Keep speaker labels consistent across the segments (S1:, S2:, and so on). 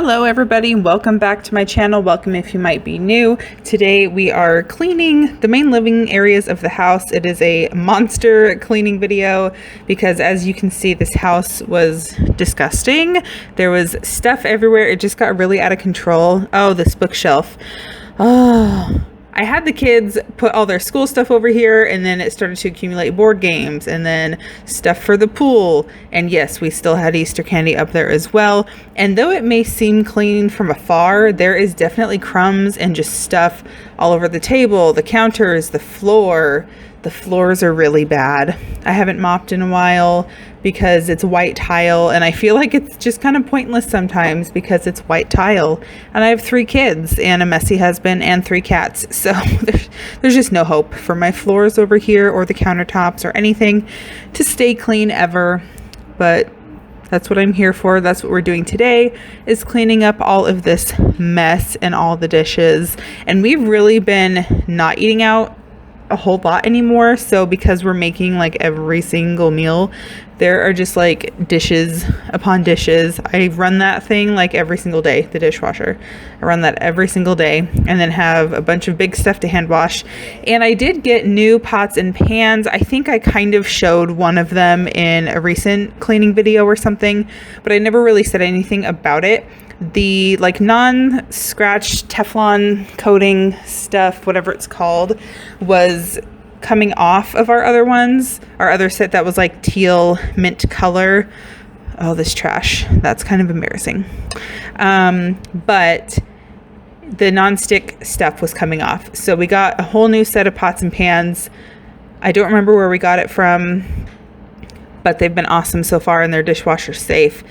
S1: Hello everybody, welcome back to my channel. Welcome if you might be new. Today we are cleaning the main living areas of the house. It is a monster cleaning video because as you can see, this house was disgusting. There was stuff everywhere. It just got really out of control. Oh, this bookshelf. Oh, I had the kids put all their school stuff over here, and then it started to accumulate board games and then stuff for the pool. And yes, we still had Easter candy up there as well. And though it may seem clean from afar, there is definitely crumbs and just stuff all over the table, the counters, the floor. The floors are really bad. I haven't mopped in a while because it's white tile, and I feel like it's just kind of pointless sometimes because it's white tile. And I have 3 kids and a messy husband and 3 cats. So there's just no hope for my floors over here or the countertops or anything to stay clean ever. But that's what I'm here for. That's what we're doing today, is cleaning up all of this mess and all the dishes. And we've really been not eating out a whole lot anymore, so because we're making like every single meal, there are just like dishes upon dishes. I run that thing like every single day, the dishwasher. I run that every single day and then have a bunch of big stuff to hand wash. And I did get new pots and pans. I think I kind of showed one of them in a recent cleaning video or something, but I never really said anything about it. The like non-scratch Teflon coating stuff, whatever it's called, was coming off of our other ones. Our other set that was like teal mint color. Oh, this trash. That's kind of embarrassing. But the non-stick stuff was coming off. So we got a whole new set of pots and pans. I don't remember where we got it from, but they've been awesome so far and they're dishwasher safe.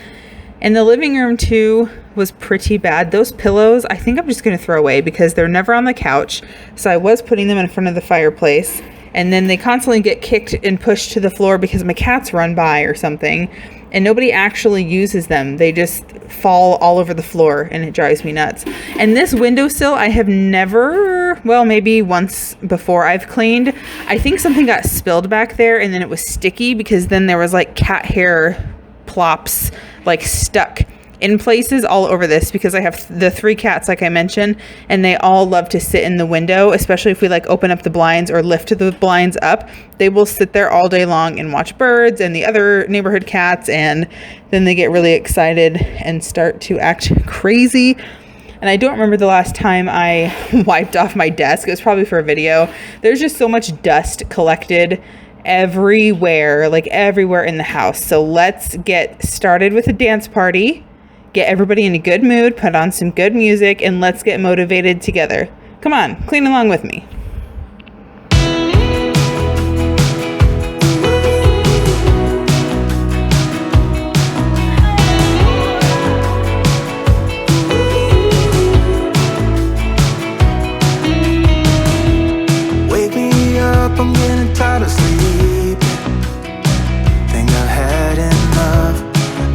S1: And the living room too was pretty bad. Those pillows, I think I'm just going to throw away because they're never on the couch. So I was putting them in front of the fireplace, and then they constantly get kicked and pushed to the floor because my cats run by or something, and nobody actually uses them. They just fall all over the floor and it drives me nuts. And this windowsill, I have never, well, maybe once before I've cleaned. I think something got spilled back there and then it was sticky because then there was like cat hair plops like stuck in places all over this because I have the 3 cats like I mentioned, and they all love to sit in the window, especially if we like open up the blinds or lift the blinds up. They will sit there all day long and watch birds and the other neighborhood cats, and then they get really excited and start to act crazy. And I don't remember the last time I wiped off my desk. It was probably for a video. There's just so much dust collected everywhere, like everywhere in the house. So let's get started with a dance party, get everybody in a good mood, put on some good music, and let's get motivated together. Come on, clean along with me.
S2: Wake me up, I'm getting tired of sleeping. Think I've had enough.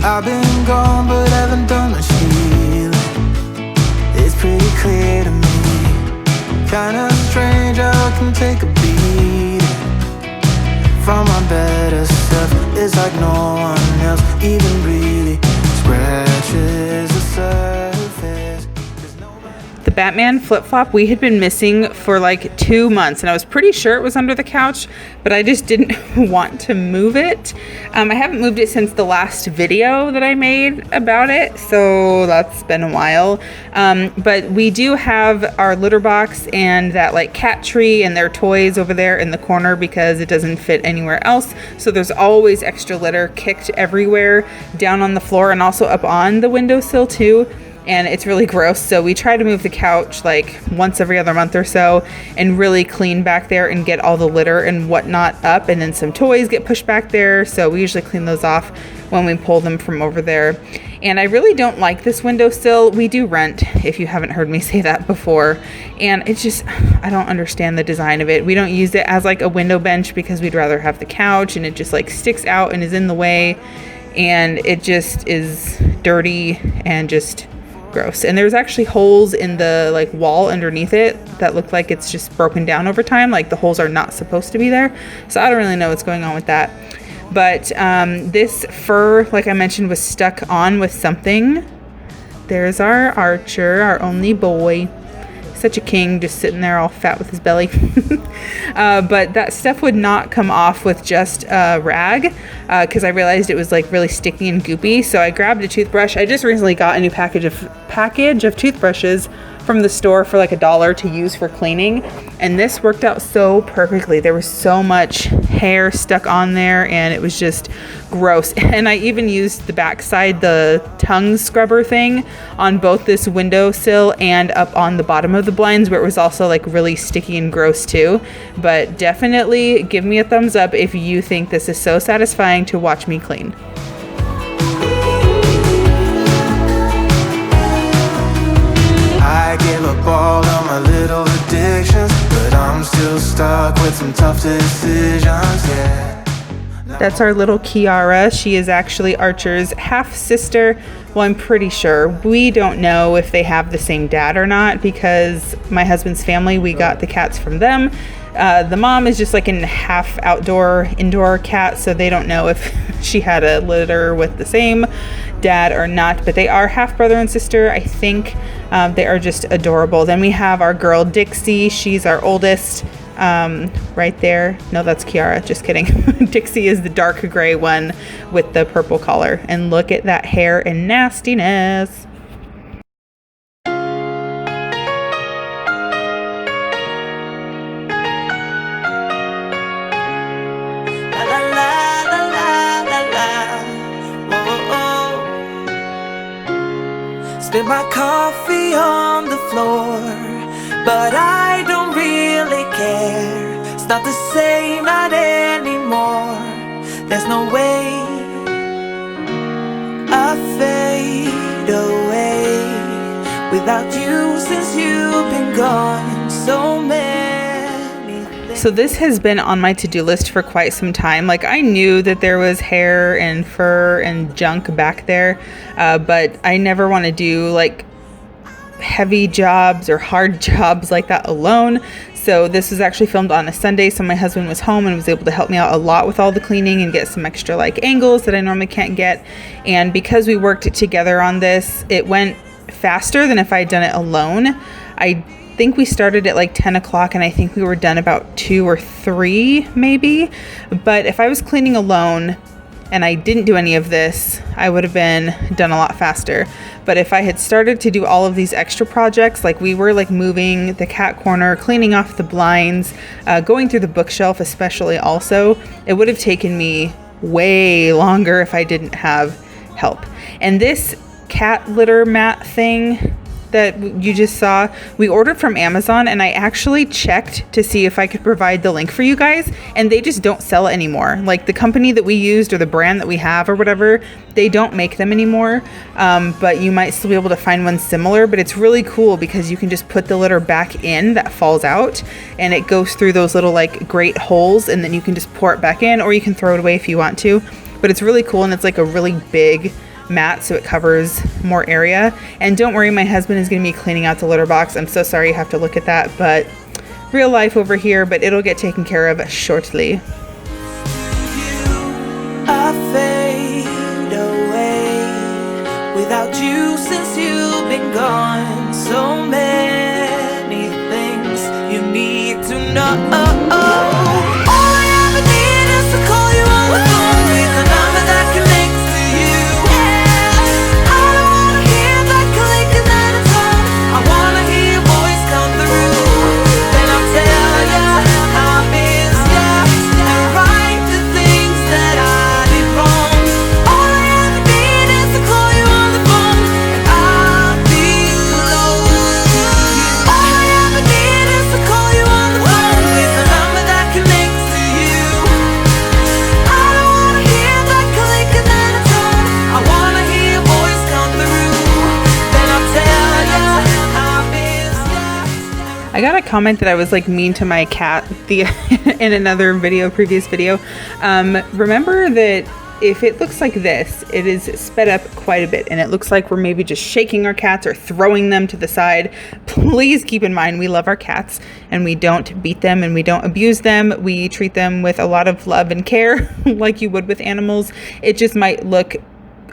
S2: I've been gone, but haven't done much healing. It's pretty clear to me. Kinda strange how I can take a beating from my better self. It's like no one else even really scratches the surface.
S1: The Batman flip-flop we had been missing for like 2 months, and I was pretty sure it was under the couch, but I just didn't want to move it. I haven't moved it since the last video that I made about it, so that's been a while. But we do have our litter box and that like cat tree and their toys over there in the corner because it doesn't fit anywhere else. So there's always extra litter kicked everywhere, down on the floor and also up on the windowsill too. And it's really gross. So we try to move the couch like once every other month or so and really clean back there and get all the litter and whatnot up. And then some toys get pushed back there. So we usually clean those off when we pull them from over there. And I really don't like this windowsill. We do rent, if you haven't heard me say that before. And it's just, I don't understand the design of it. We don't use it as like a window bench because we'd rather have the couch, and it just like sticks out and is in the way. And it just is dirty and just gross. And there's actually holes in the like wall underneath it that look like it's just broken down over time. Like the holes are not supposed to be there. So I don't really know what's going on with that. But this fur, like I mentioned, was stuck on with something. There's our Archer, our only boy. Such a king, just sitting there all fat with his belly. But that stuff would not come off with just a rag because I realized it was like really sticky and goopy. So I grabbed a toothbrush. I just recently got a new package of toothbrushes from the store for like $1 to use for cleaning, and this worked out so perfectly. There was so much hair stuck on there and it was just gross. And I even used the backside, the tongue scrubber thing, on both this windowsill and up on the bottom of the blinds where it was also like really sticky and gross too. But definitely give me a thumbs up if you think this is so satisfying to watch me clean.
S2: I gave up all of my little addictions, but I'm still stuck with some tough decisions, yeah.
S1: That's our little Kiara. She is actually Archer's half sister. Well, I'm pretty sure. We don't know if they have the same dad or not because my husband's family, we got the cats from them. The mom is just like a half outdoor, indoor cat, so they don't know if she had a litter with the same dad or not, but they are half brother and sister. I think they are just adorable. Then we have our girl Dixie. She's our oldest. Right there. No, that's Kiara. Just kidding. Dixie is the dark gray one with the purple collar. And look at that hair and nastiness.
S2: Spill my coffee on the floor, but I don't really care. It's not the same, not anymore. There's no way I fade away without you since you've been gone. So many things.
S1: So this has been on my to-do list for quite some time. Like, I knew that there was hair and fur and junk back there, but I never want to do like heavy jobs or hard jobs like that alone. So this was actually filmed on a Sunday, so my husband was home and was able to help me out a lot with all the cleaning and get some extra like angles that I normally can't get. And because we worked together on this, it went faster than if I had done it alone. I think we started at like 10 o'clock and I think we were done about 2 or 3 maybe. But if I was cleaning alone and I didn't do any of this, I would have been done a lot faster. But if I had started to do all of these extra projects, like we were like moving the cat corner, cleaning off the blinds, going through the bookshelf especially also, it would have taken me way longer if I didn't have help. And this cat litter mat thing that you just saw, we ordered from Amazon, and I actually checked to see if I could provide the link for you guys, and they just don't sell it anymore. Like the company that we used or the brand that we have or whatever, they don't make them anymore, but you might still be able to find one similar. But it's really cool because you can just put the litter back in that falls out, and it goes through those little like grate holes, and then you can just pour it back in, or you can throw it away if you want to. But it's really cool, and it's like a really big mat, so it covers more area. And don't worry, my husband is going to be cleaning out the litter box. I'm so sorry you have to look at that, but real life over here, but it'll get taken care of shortly.
S2: I fade away without you since you've been gone. So many things you need to know. All I ever need is to call you on the phone with a number that connects to you. I don't wanna hear that clicking at a tone. I wanna hear your voice come through. Then I'll tell ya I miss ya and write the things that I did wrong. All I ever need is to call you on the phone and I'll be close to you. All I ever need is to call you on the phone with a number that connects to you. I don't wanna hear that clicking at a tone. I wanna hear your voice come through. Then I'll tell ya I miss ya.
S1: I got a comment that I was like mean to my cat in another video, previous video. Remember that if it looks like this, it is sped up quite a bit, and it looks like we're maybe just shaking our cats or throwing them to the side. Please keep in mind, we love our cats and we don't beat them and we don't abuse them. We treat them with a lot of love and care like you would with animals. It just might look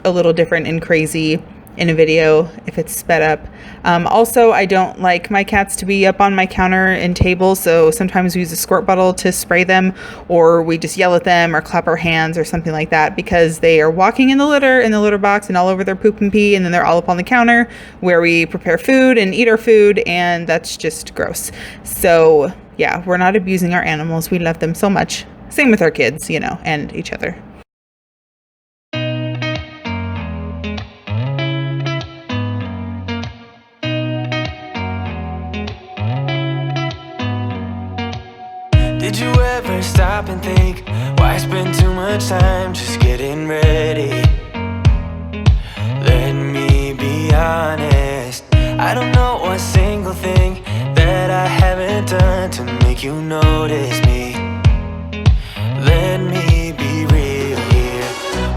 S1: a little different and crazy in a video if it's sped up. Also, I don't like my cats to be up on my counter and table, so sometimes we use a squirt bottle to spray them, or we just yell at them or clap our hands or something like that, because they are walking in the litter box and all over their poop and pee, and then they're all up on the counter where we prepare food and eat our food, and that's just gross. So yeah, we're not abusing our animals. We love them so much. Same with our kids, you know, and each other.
S2: Did you ever stop and think, why spend too much time just getting ready? Let me be honest, I don't know a single thing that I haven't done to make you notice me. Let me be real here.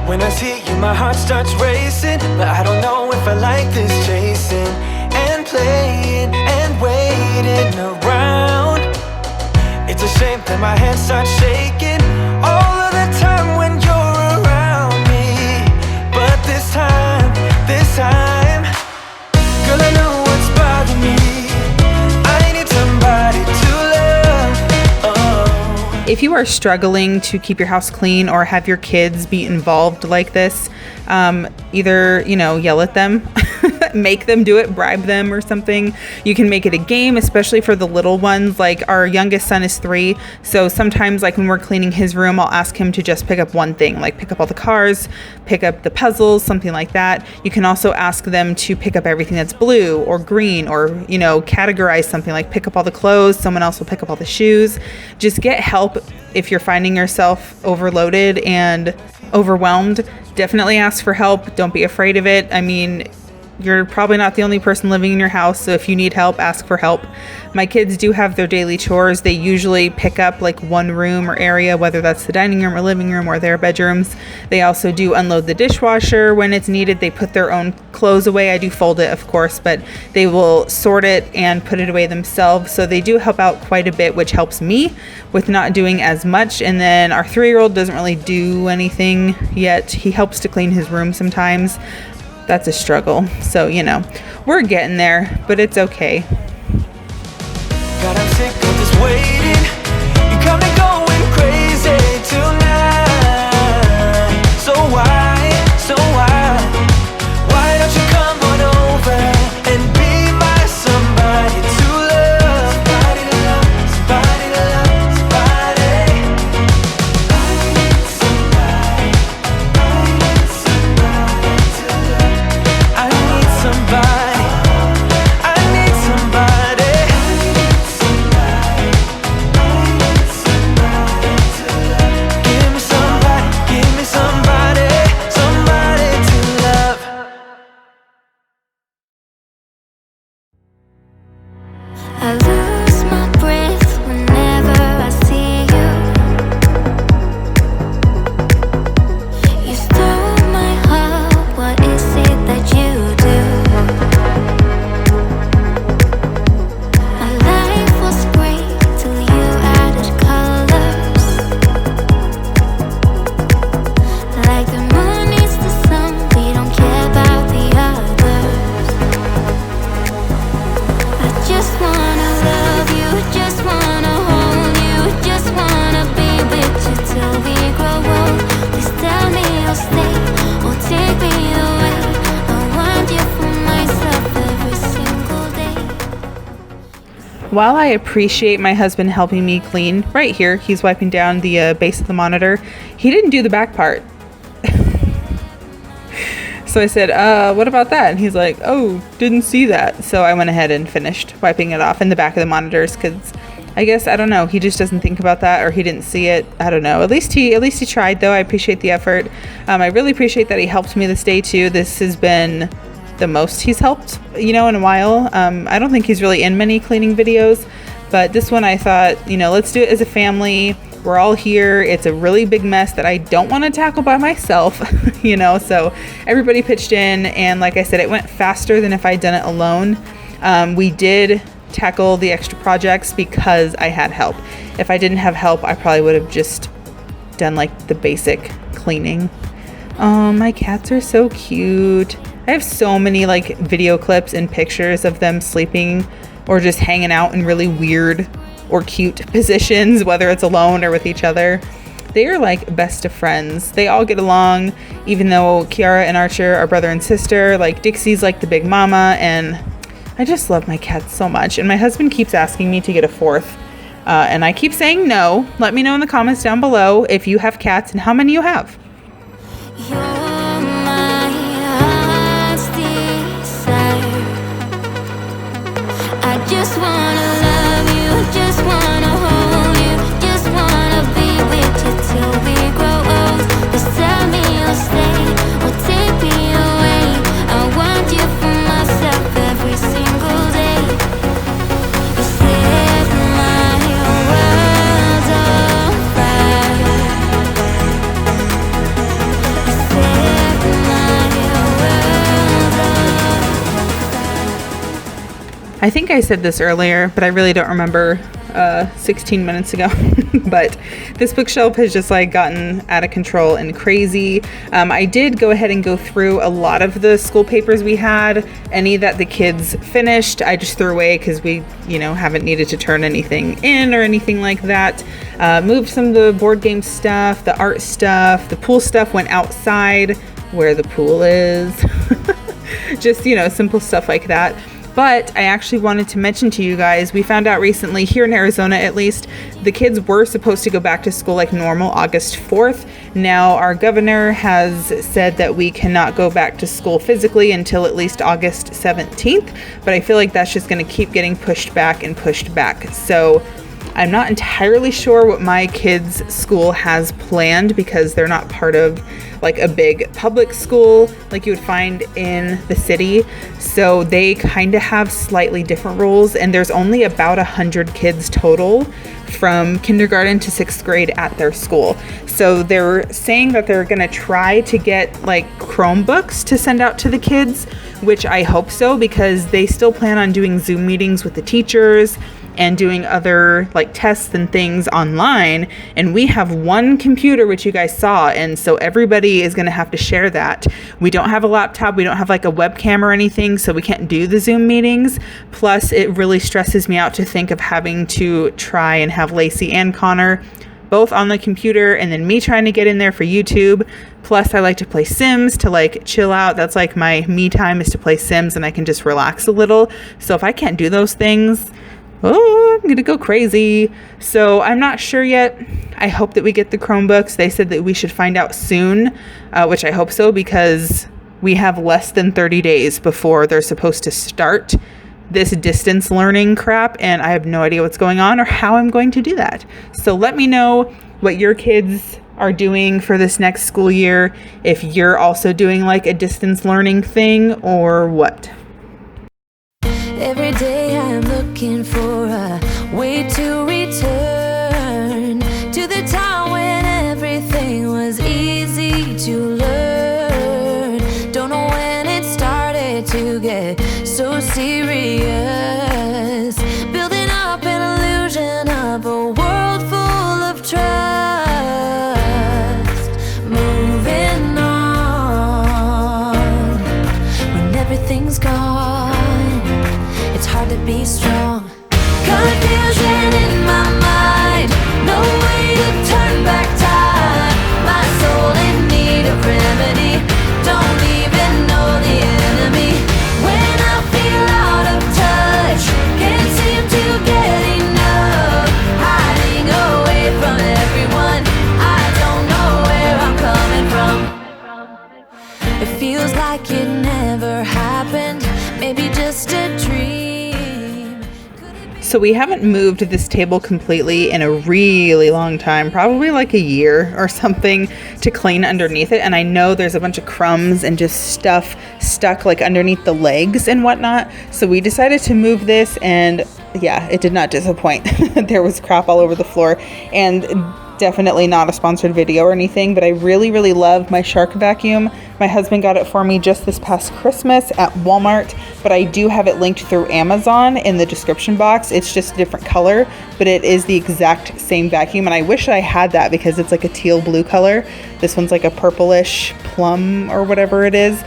S2: When I see you, my heart starts racing, but I don't know if I like this chasing and playing and waiting around. It's a shame that my hands start shaking all of the time when you're around me. But this time, girl, I know what's bothering me. I need somebody to love. Oh.
S1: If you are struggling to keep your house clean or have your kids be involved like this, either, you know, yell at them, make them do it, bribe them or something. You can make it a game, especially for the little ones. Like our youngest son is 3, so sometimes, like when we're cleaning his room, I'll ask him to just pick up one thing, like pick up all the cars, pick up the puzzles, something like that. You can also ask them to pick up everything that's blue or green, or, you know, categorize something, like pick up all the clothes, someone else will pick up all the shoes. Just get help if you're finding yourself overloaded and overwhelmed. Definitely ask for help. Don't be afraid of it. I mean, you're probably not the only person living in your house, so if you need help, ask for help. My kids do have their daily chores. They usually pick up like one room or area, whether that's the dining room or living room or their bedrooms. They also do unload the dishwasher when it's needed. They put their own clothes away. I do fold it, of course, but they will sort it and put it away themselves. So they do help out quite a bit, which helps me with not doing as much. And then our 3-year-old doesn't really do anything yet. He helps to clean his room sometimes. That's a struggle. So, you know, we're getting there, but it's okay.
S2: God, I'm sick of this waiting. You got me going crazy tonight. So why don't you come on over and be my somebody to love? Somebody to love, somebody to love, somebody. I need somebody to love. I need somebody. I need somebody. Give me somebody to love.
S3: I lose my breath whenever I see you. You stole my heart, what is it that you do? My life was great till you added colors. Like the moon needs the sun, we don't care about the others. I just wanna love you, just wanna hold you, just wanna be with you till we grow old. Please tell me you'll stay or take me away. I want you for myself every single day.
S1: While I appreciate my husband helping me clean, right here, he's wiping down the base of the monitor, he didn't do the back part. So I said, what about that? And he's like, oh, didn't see that. So I went ahead and finished wiping it off in the back of the monitors, because I guess, I don't know, he just doesn't think about that, or he didn't see it. I don't know. At least he tried, though. I appreciate the effort. I really appreciate that he helped me this day too. This has been the most he's helped, you know, in a while. I don't think he's really in many cleaning videos, but this one I thought, you know, let's do it as a family. We're all here. It's a really big mess that I don't want to tackle by myself, you know, so everybody pitched in, and like I said, it went faster than if I'd done it alone. We did tackle the extra projects because I had help. If I didn't have help, I probably would have just done like the basic cleaning. Oh, my cats are so cute. I have so many like video clips and pictures of them sleeping or just hanging out in really weird or cute positions, whether it's alone or with each other. They are like best of friends. They all get along, even though Kiara and Archer are brother and sister. Like Dixie's like the big mama, and I just love my cats so much. And my husband keeps asking me to get a fourth, and I keep saying no. Let me know in the comments down below if you have cats and how many you have.
S3: You're my heart's desire. I just wanna love you, just wanna hold you, just wanna be with you till we grow old. Just tell me you'll stay or take me away. I want you for myself every single day. You set my world on fire. You set my world on fire.
S1: I think I said this earlier, but I really don't remember 16 minutes ago. But this bookshelf has just like gotten out of control and crazy. I did go ahead and go through a lot of the school papers we had. Any that the kids finished, I just threw away because we, haven't needed to turn anything in or anything like that. Moved some of the board game stuff, the art stuff, the pool stuff went outside where the pool is. Just, simple stuff like that. But I actually wanted to mention to you guys, we found out recently, here in Arizona at least, the kids were supposed to go back to school like normal August 4th. Now our governor has said that we cannot go back to school physically until at least August 17th. But I feel like that's just going to keep getting pushed back and pushed back. So I'm not entirely sure what my kids' school has planned because they're not part of like a big public school like you would find in the city. So they kind of have slightly different rules, and there's only about 100 kids total from kindergarten to 6th grade at their school. So they're saying that they're going to try to get like Chromebooks to send out to the kids, which I hope so, because they still plan on doing Zoom meetings with the teachers and doing other like tests and things online. And we have one computer, which you guys saw, and so everybody is going to have to share that. We don't have a laptop, we don't have like a webcam or anything, so we can't do the Zoom meetings. Plus it really stresses me out to think of having to try and have Lacey and Connor both on the computer, and then me trying to get in there for YouTube. Plus I like to play Sims to like chill out. That's like my me time, is to play Sims, and I can just relax a little. So if I can't do those things, I'm gonna go crazy. So I'm not sure yet. I hope that we get the Chromebooks. They said that we should find out soon, which I hope so, because we have less than 30 days before they're supposed to start this distance learning crap, and I have no idea what's going on or how I'm going to do that. So let me know what your kids are doing for this next school year, if you're also doing like a distance learning thing or what.
S3: Every day I'm looking for a way to return to the time when everything was easy to learn. Don't know when it started to get so serious, building up an illusion of a world full of trust, moving on when everything's gone. It's hard to be strong. Confusion in my mind, no way to turn back time. My soul in need of remedy, don't even know the enemy. When I feel out of touch, can't seem to get enough, hiding away from everyone, I don't know where I'm coming from. It feels like it never happened, maybe just a dream.
S1: So we haven't moved this table completely in a really long time, probably like a year or something, to clean underneath it. And I know there's a bunch of crumbs and just stuff stuck like underneath the legs and whatnot. So we decided to move this, and yeah, it did not disappoint. There was crap all over the floor, and definitely not a sponsored video or anything, but I really, really love my shark vacuum. My husband got it for me just this past Christmas at Walmart, but I do have it linked through Amazon in the description box. It's just a different color, but it is the exact same vacuum, and I wish I had that because it's like a teal blue color. This one's like a purplish plum or whatever it is.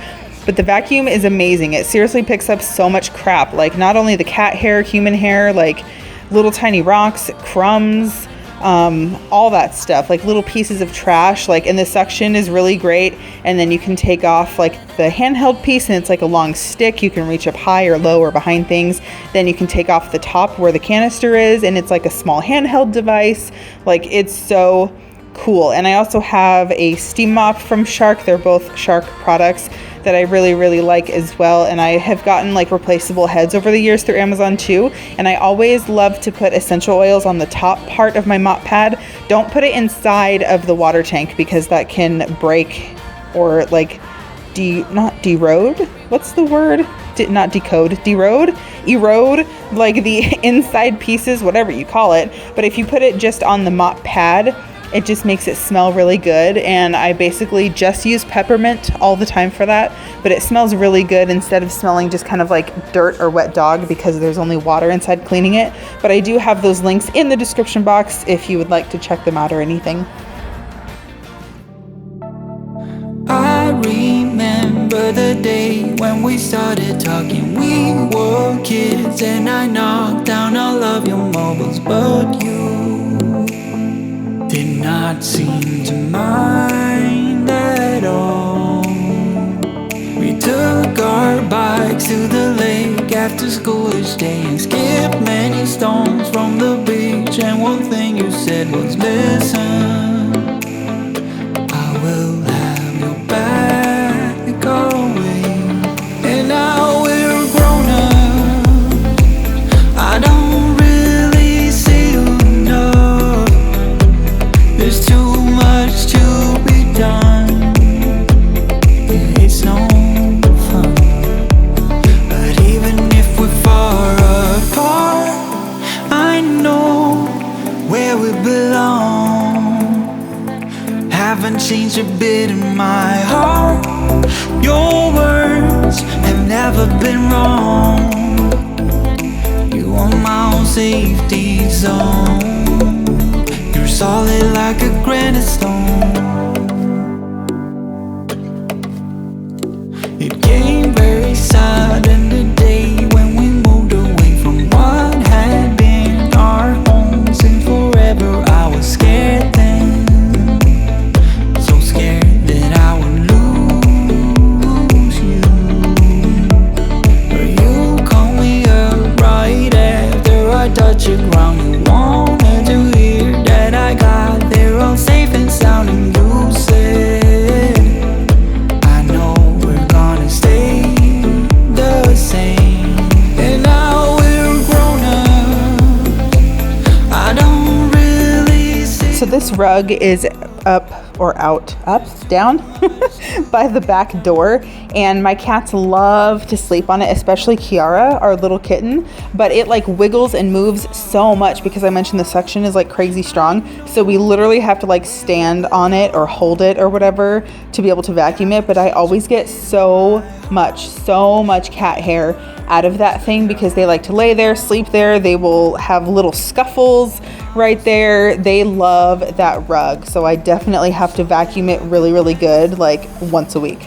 S1: but the vacuum is amazing. It seriously picks up so much crap, like not only the cat hair, human hair, like little tiny rocks, crumbs, all that stuff, like little pieces of trash, like, and the suction is really great. And then you can take off like the handheld piece, and it's like a long stick. You can reach up high or low or behind things. Then you can take off the top where the canister is, and it's like a small handheld device. Like, it's so cool. And I also have a steam mop from Shark. They're both Shark products that I really, really like as well. And I have gotten like replaceable heads over the years through Amazon too. And I always love to put essential oils on the top part of my mop pad. Don't put it inside of the water tank, because that can break or like not derode. What's the word? Not decode, erode like the inside pieces, whatever you call it. But if you put it just on the mop pad, it just makes it smell really good. And I basically just use peppermint all the time for that, but it smells really good instead of smelling just kind of like dirt or wet dog, because there's only water inside cleaning it. But I do have those links in the description box if you would like to check them out or anything.
S2: I remember the day when we started talking. We were kids and I knocked down all of your marbles, but you did not seem to mind at all. We took our bikes to the lake after school each day and skipped many stones from the beach. And one thing you said was, listen, I will have your back away. And now we're grown up, I don't really see you enough. There's too much to be done. Yeah, it's no fun. But even if we're far apart, I know where we belong. Haven't changed a bit in my heart. Your words have never been wrong. You are my own safety zone. Solid like a granite stone. It came very sudden the day when we moved away from what had been our home since forever. I was scared then, so scared that I would lose you. But you called me up right after I touched the ground. You wanted to hear that I got there all safe and sound, and you said, I know we're gonna stay the same. And now we're grown up, I don't really see.
S1: So this rug is up or out, up, down by the back door, and my cats love to sleep on it, especially Kiara, our little kitten. But it like wiggles and moves so much because I mentioned the suction is like crazy strong, so we literally have to like stand on it or hold it or whatever to be able to vacuum it. But I always get so much cat hair out of that thing because they like to lay there, sleep there. They will have little scuffles right there. They love that rug, so I definitely have to vacuum it really good, like once a week.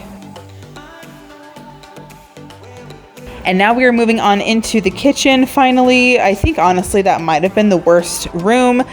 S1: And now we are moving on into the kitchen finally. I think honestly that might have been the worst room.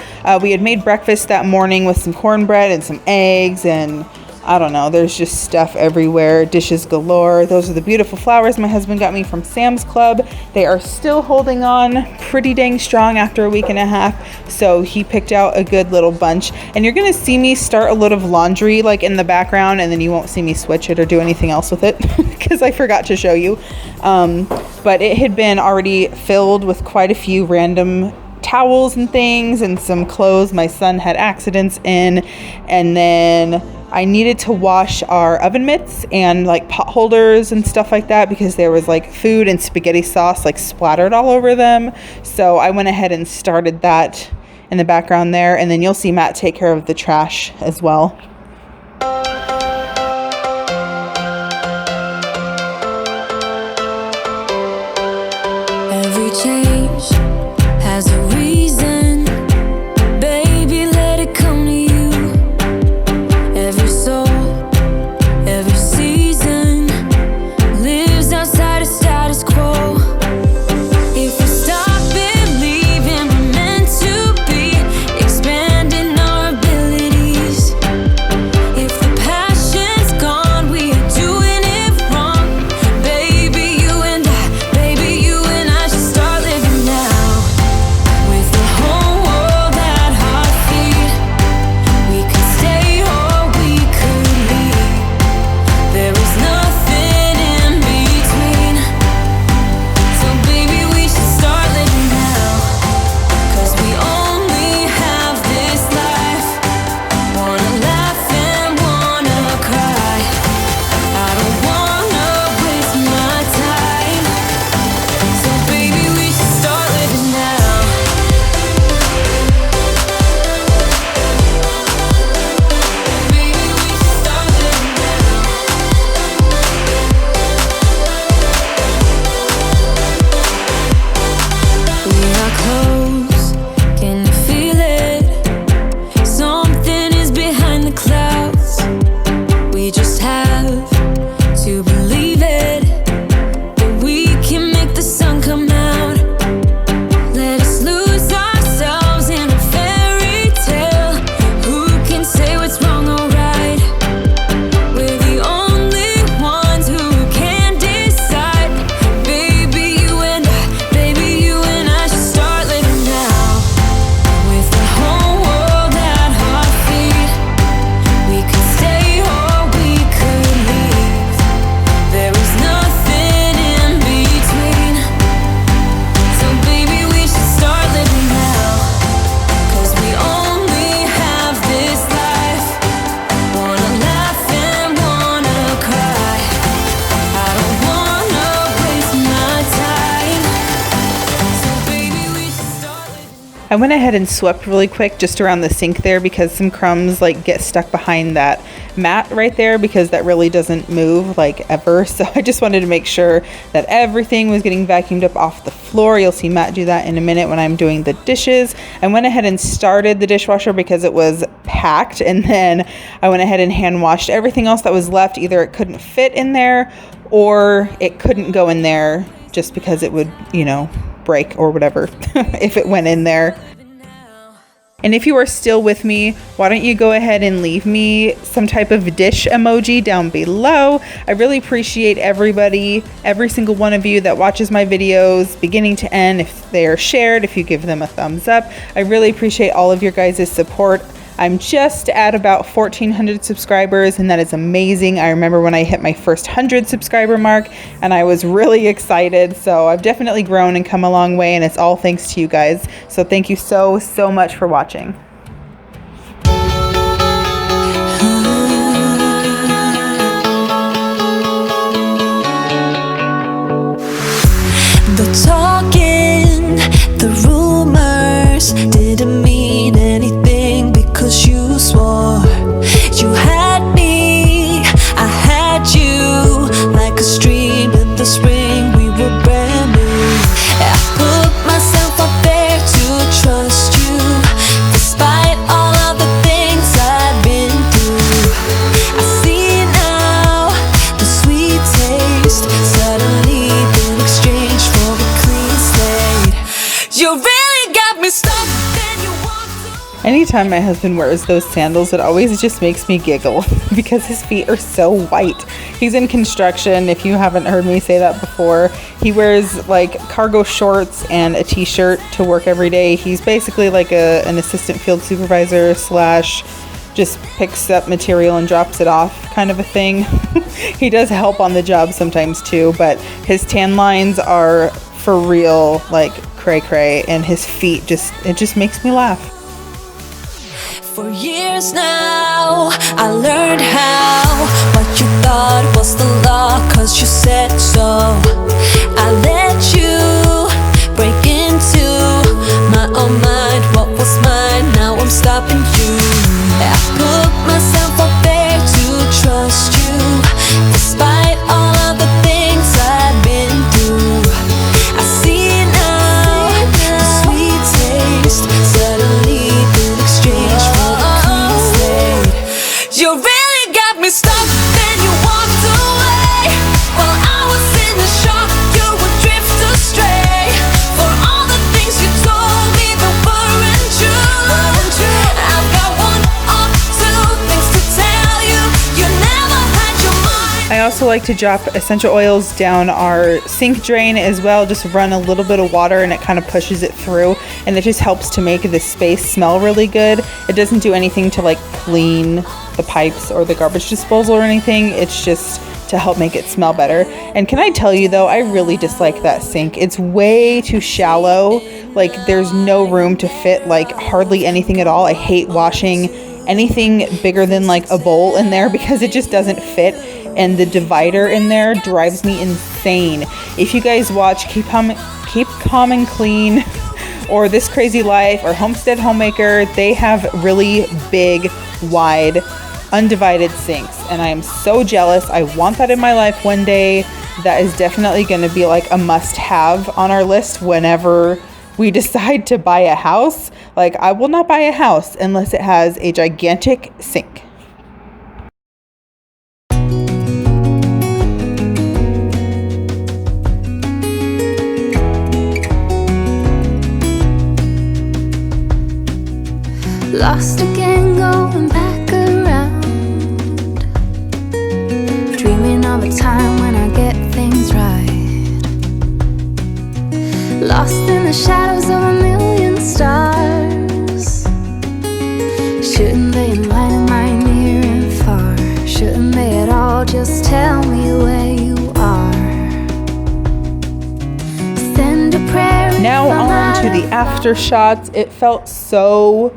S1: We had made breakfast that morning with some cornbread and some eggs, and I don't know, there's just stuff everywhere, dishes galore. Those are the beautiful flowers my husband got me from Sam's Club. They are still holding on pretty dang strong after a week and a half, so he picked out a good little bunch. And you're gonna see me start a load of laundry like in the background, and then you won't see me switch it or do anything else with it because I forgot to show you. But it had been already filled with quite a few random towels and things and some clothes my son had accidents in. And then I needed to wash our oven mitts and like pot holders and stuff like that because there was like food and spaghetti sauce like splattered all over them. So I went ahead and started that in the background there, and then you'll see Matt take care of the trash as well.
S3: Every change has a reason, baby, let it come to you. Every soul, every season,
S1: I went ahead and swept really quick just around the sink there because some crumbs like get stuck behind that mat right there because that really doesn't move like ever. So I just wanted to make sure that everything was getting vacuumed up off the floor. You'll see Matt do that in a minute when I'm doing the dishes. I went ahead and started the dishwasher because it was packed, and then I went ahead and hand washed everything else that was left. Either it couldn't fit in there or it couldn't go in there just because it would, you know, break or whatever if it went in there. And if you are still with me, why don't you go ahead and leave me some type of dish emoji down below. I really appreciate everybody, every single one of you that watches my videos beginning to end. If they are shared, if you give them a thumbs up, I really appreciate all of your guys' support. I'm just at about 1,400 subscribers, and that is amazing. I remember when I hit my first 100 subscriber mark, and I was really excited. So I've definitely grown and come a long way, and it's all thanks to you guys. So thank you so much for watching.
S4: The talking, the rumors didn't mean anything because you swore you had me, I had you, like a stream in the spring, we were brand new. I put myself up there to trust you, despite all of the things I've been through. I see now the sweet taste suddenly been exchanged for a clean slate. You really got me stuck.
S1: Anytime my husband wears those sandals, it always just makes me giggle because his feet are so white. He's in construction. If you haven't heard me say that before, he wears like cargo shorts and a t-shirt to work every day. He's basically like an assistant field supervisor slash just picks up material and drops it off kind of a thing. He does help on the job sometimes too, but his tan lines are for real, like cray cray, and his feet it just makes me laugh.
S4: For years now, I learned how what you thought was the law, cause you said so. I let you break into my own mind, what was mine, now I'm stopping you. I put myself up there to trust you, despite all of the things I've been through. I see now the sweet taste suddenly been exchanged for a clean slate. You really got me stuck, then you walked away. While I was in the shock, you would drift astray. For all the things you told me that weren't true, I've got one or two things to tell you. You never had your mind.
S1: I also like to drop essential oils down our sink drain as well. Just run a little bit of water and it kind of pushes it through, and it just helps to make the space smell really good. It doesn't do anything to like clean the pipes or the garbage disposal or anything. It's just to help make it smell better. And can I tell you though, I really dislike that sink. It's way too shallow. Like there's no room to fit like hardly anything at all. I hate washing anything bigger than like a bowl in there because it just doesn't fit, and the divider in there drives me insane. If you guys watch Keep Calm and Clean or This Crazy Life or Homestead Homemaker, they have really big, wide, undivided sinks, and I am so jealous. I want that in my life one day. That is definitely going to be like a must-have on our list whenever we decide to buy a house. Like, I will not buy a house unless it has a gigantic sink.
S3: Lost again, going back around, dreaming of a time when I get things right. Lost in the shadows of a million stars. Shouldn't they enlighten my near and far? Shouldn't they at all just tell me where you are? Send a prayer.
S1: Now on to the after shots. It felt so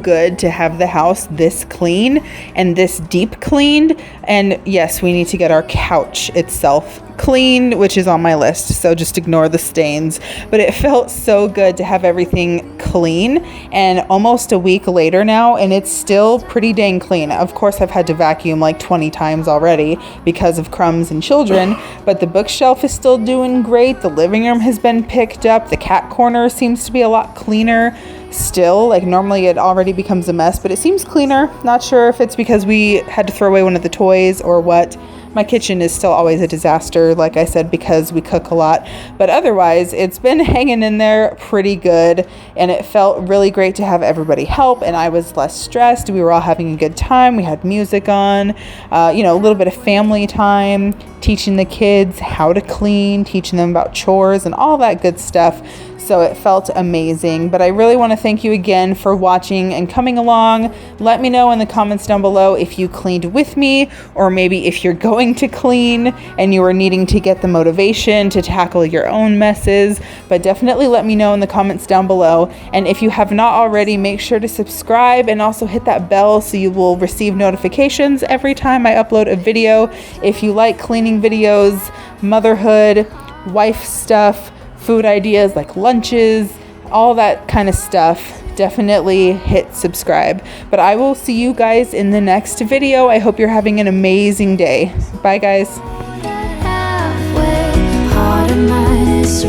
S1: good to have the house this clean and this deep cleaned. And yes, we need to get our couch itself clean, which is on my list, so just ignore the stains. But it felt so good to have everything clean, and almost a week later now, and it's still pretty dang clean. Of course, I've had to vacuum like 20 times already because of crumbs and children, but the bookshelf is still doing great. The living room has been picked up. The cat corner seems to be a lot cleaner still. Like normally it already becomes a mess, but it seems cleaner. Not sure if it's because we had to throw away one of the toys or what. My kitchen is still always a disaster, like I said, because we cook a lot. But otherwise, it's been hanging in there pretty good. And it felt really great to have everybody help. And I was less stressed. We were all having a good time. We had music on, a little bit of family time, teaching the kids how to clean, teaching them about chores and all that good stuff. So it felt amazing. But I really want to thank you again for watching and coming along. Let me know in the comments down below if you cleaned with me, or maybe if you're going to clean and you are needing to get the motivation to tackle your own messes. But definitely let me know in the comments down below. And if you have not already, make sure to subscribe and also hit that bell so you will receive notifications every time I upload a video. If you like cleaning videos, motherhood, wife stuff, food ideas like lunches, all that kind of stuff, definitely hit subscribe. But I will see you guys in the next video. I hope you're having an amazing day. Bye guys.
S3: Halfway, heart of mine is